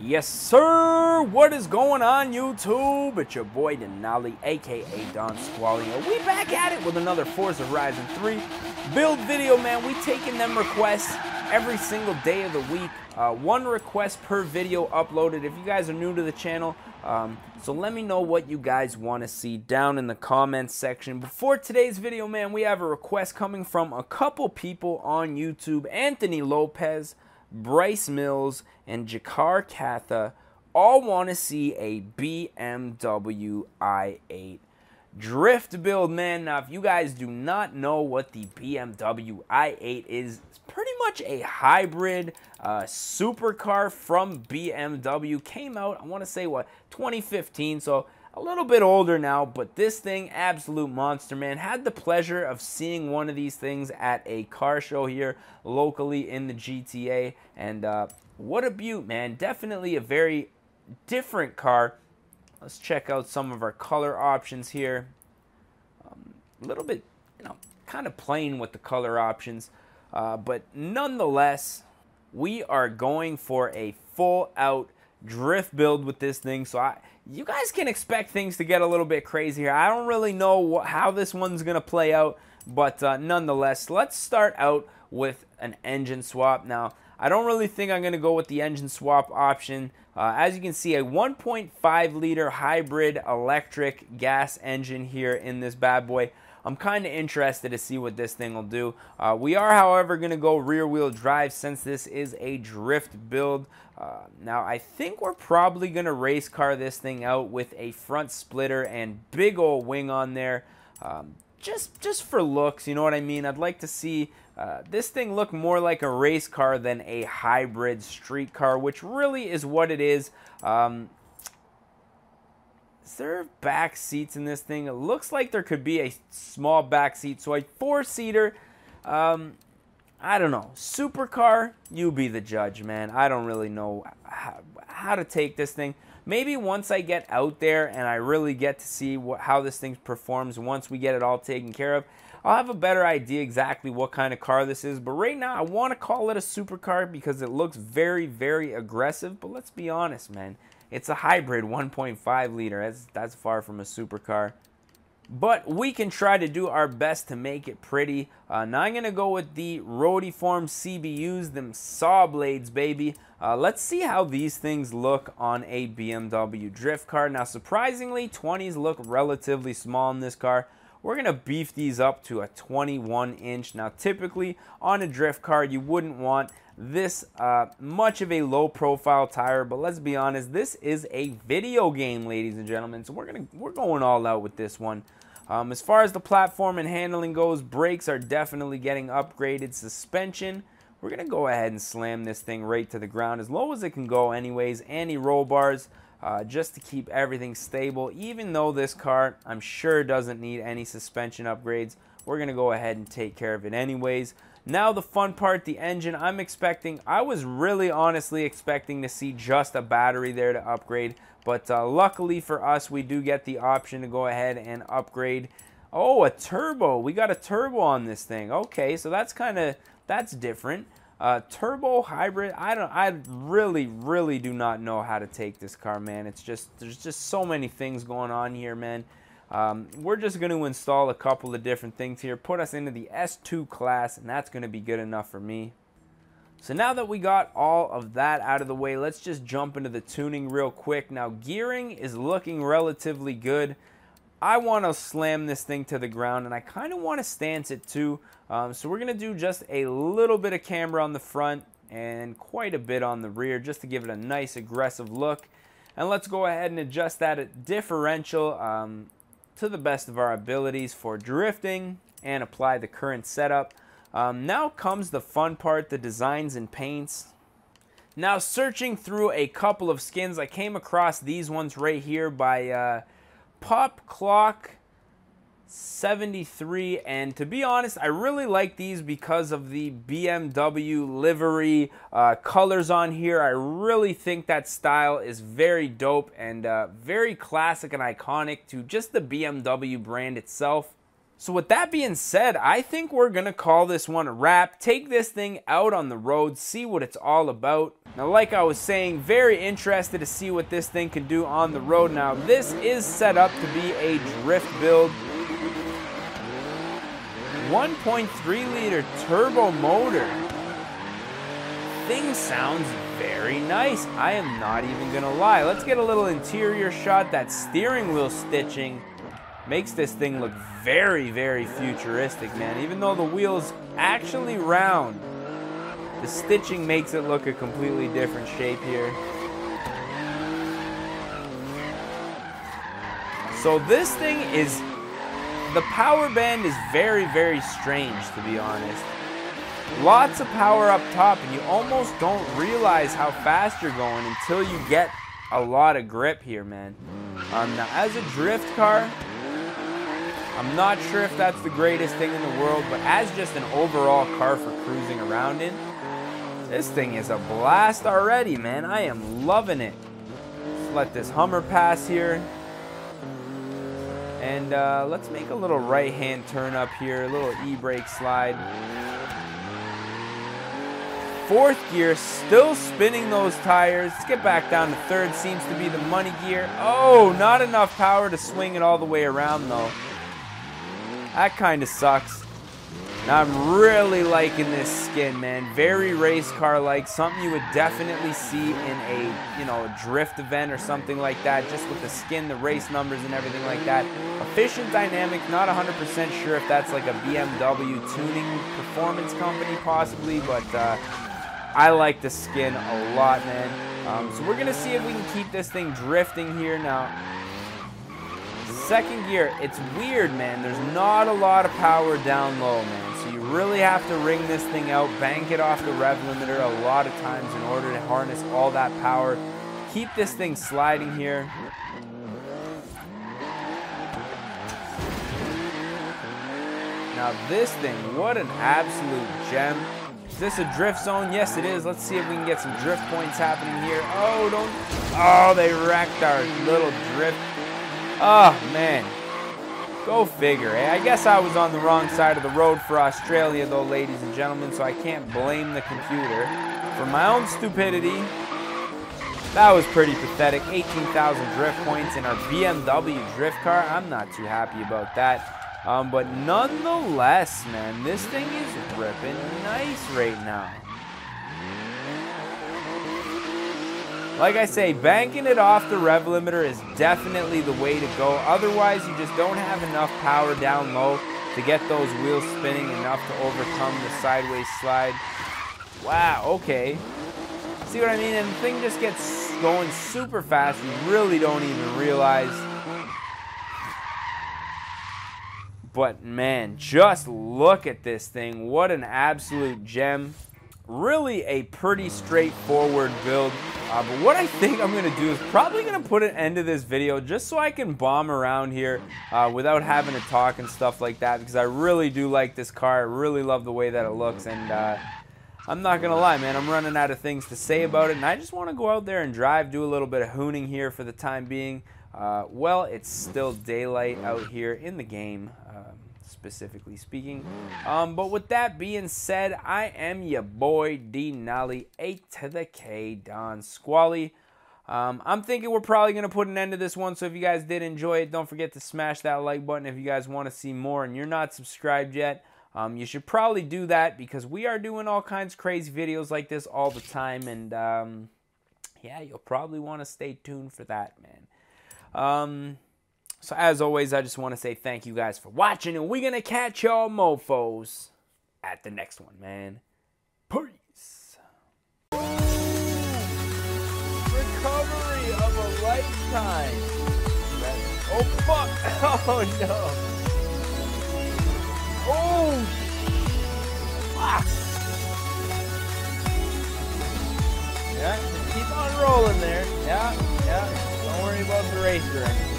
Yes, sir. What is going on, YouTube? It's your boy Denali, aka Don Squalio. We back at it with another Forza Horizon 3 build video, man. We taking them requests every single day of the week. One request per video uploaded. If you guys are new to the channel, so let me know what you guys want to see down in the comments section. Before today's video, man, we have a request coming from a couple people on YouTube. Anthony Lopez, Bryce Mills, and Jakar Katha all want to see a BMW i8 drift build, man. Now, if you guys do not know what the BMW i8 is, it's pretty much a hybrid supercar from BMW. Came out, I want to say, what, 2015, so a little bit older now, but this thing, absolute monster, man. Had the pleasure of seeing one of these things at a car show here locally in the GTA, and what a beaut, man. Definitely a very different car. Let's check out some of our color options here. A little bit, kind of plain with the color options, but nonetheless, we are going for a full-out drift build with this thing, so you guys can expect things to get a little bit crazy here. I don't really know how this one's going to play out, but nonetheless, let's start out with an engine swap. Now, I don't really think I'm going to go with the engine swap option. As you can see, a 1.5 liter hybrid electric gas engine here in this bad boy. I'm kind of interested to see what this thing will do. We are, however, going to go rear-wheel drive since this is a drift build. Now, I think we're probably going to race car this thing out with a front splitter and big old wing on there. Just for looks, you know what I mean? I'd like to see this thing look more like a race car than a hybrid street car, which really is what it is. Is there back seats in this thing? It looks like there could be a small back seat, so a four-seater. I don't know. Supercar, you be the judge, man. I don't really know how to take this thing. Maybe once I get out there and I really get to see how this thing performs, once we get it all taken care of, I'll have a better idea exactly what kind of car this is. But right now, I want to call it a supercar because it looks very, very aggressive. But let's be honest, man. It's a hybrid 1.5 liter. That's far from a supercar. But we can try to do our best to make it pretty. Now I'm going to go with the Rotiform CBUs, them saw blades, baby. Let's see how these things look on a BMW drift car. Now, surprisingly, 20s look relatively small in this car. We're going to beef these up to a 21-inch. Now, typically, on a drift car, you wouldn't want this much of a low-profile tire, but let's be honest, this is a video game, ladies and gentlemen, so we're going all out with this one. As far as the platform and handling goes, brakes are definitely getting upgraded. Suspension, we're going to go ahead and slam this thing right to the ground, as low as it can go anyways. Anti-roll bars, just to keep everything stable. Even though this car, I'm sure, doesn't need any suspension upgrades, we're going to go ahead and take care of it anyways. Now the fun part, the engine. I was really honestly expecting to see just a battery there to upgrade, but luckily for us, we do get the option to go ahead and upgrade. Oh, a turbo. We got a turbo on this thing. Okay, so that's different. Turbo hybrid. I really do not know how to take this car, man. There's just so many things going on here, man. We're just going to install a couple of different things here, put us into the S2 class, and that's going to be good enough for me. So now that we got all of that out of the way, let's just jump into the tuning real quick. Now, gearing is looking relatively good. I want to slam this thing to the ground, and I kind of want to stance it too. So we're going to do just a little bit of camber on the front and quite a bit on the rear just to give it a nice aggressive look. And let's go ahead and adjust that differential to the best of our abilities for drifting and apply the current setup. Now comes the fun part, the designs and paints. Now, searching through a couple of skins, I came across these ones right here by Pop Clock 73, and to be honest, I really like these because of the BMW livery colors on here. I really think that style is very dope and very classic and iconic to just the BMW brand itself. So with that being said, I think we're going to call this one a wrap. Take this thing out on the road, see what it's all about. Now, like I was saying, very interested to see what this thing can do on the road. Now, this is set up to be a drift build. 1.3 liter turbo motor. Thing sounds very nice. I am not even going to lie. Let's get a little interior shot. That steering wheel stitching makes this thing look very, very futuristic, man. Even though the wheel's actually round, the stitching makes it look a completely different shape here. So this thing is, the power band is very, very strange, to be honest. Lots of power up top, and you almost don't realize how fast you're going until you get a lot of grip here, man. Now, as a drift car, I'm not sure if that's the greatest thing in the world, but as just an overall car for cruising around in, this thing is a blast already, man. I am loving it. Let's let this Hummer pass here. And let's make a little right-hand turn up here, a little e-brake slide. Fourth gear, still spinning those tires. Let's get back down to third, seems to be the money gear. Oh, not enough power to swing it all the way around, though. That kind of sucks. Now I'm really liking this skin, man. Very race car-like. Something you would definitely see in a, a drift event or something like that. Just with the skin, the race numbers, and everything like that. Efficient dynamic. Not 100% sure if that's like a BMW tuning performance company, possibly, but I like the skin a lot, man. So we're gonna see if we can keep this thing drifting here now. Second gear, it's weird, man. There's not a lot of power down low, man. So you really have to ring this thing out, bank it off the rev limiter a lot of times in order to harness all that power. Keep this thing sliding here. Now this thing, what an absolute gem. Is this a drift zone? Yes, it is. Let's see if we can get some drift points happening here. Oh, they wrecked our little drift. Oh, man. Go figure, eh? I guess I was on the wrong side of the road for Australia, though, ladies and gentlemen, so I can't blame the computer for my own stupidity. That was pretty pathetic. 18,000 drift points in our BMW drift car. I'm not too happy about that. But nonetheless, man, this thing is ripping nice right now. Like I say, banking it off the rev limiter is definitely the way to go. Otherwise, you just don't have enough power down low to get those wheels spinning enough to overcome the sideways slide. Wow, okay. See what I mean? And the thing just gets going super fast. You really don't even realize. But man, just look at this thing. What an absolute gem. Really a pretty straightforward build. But what I think I'm going to do is probably going to put an end to this video just so I can bomb around here without having to talk and stuff like that, because I really do like this car. I really love the way that it looks, and I'm not going to lie, man. I'm running out of things to say about it, and I just want to go out there and drive, do a little bit of hooning here for the time being. Well, it's still daylight out here in the game, specifically speaking. But with that being said, I am your boy D Nolly, A to the K Don Squally. I'm thinking we're probably going to put an end to this one, so if you guys did enjoy it, don't forget to smash that like button. If you guys want to see more and you're not subscribed yet, you should probably do that, because we are doing all kinds of crazy videos like this all the time, and yeah, you'll probably want to stay tuned for that, man. So as always, I just want to say thank you guys for watching, and we're going to catch y'all mofos at the next one, man. Peace. Recovery of a lifetime. Oh, fuck. Oh, no. Oh, fuck. Yeah, just keep on rolling there. Yeah. Don't worry about the racer or anything.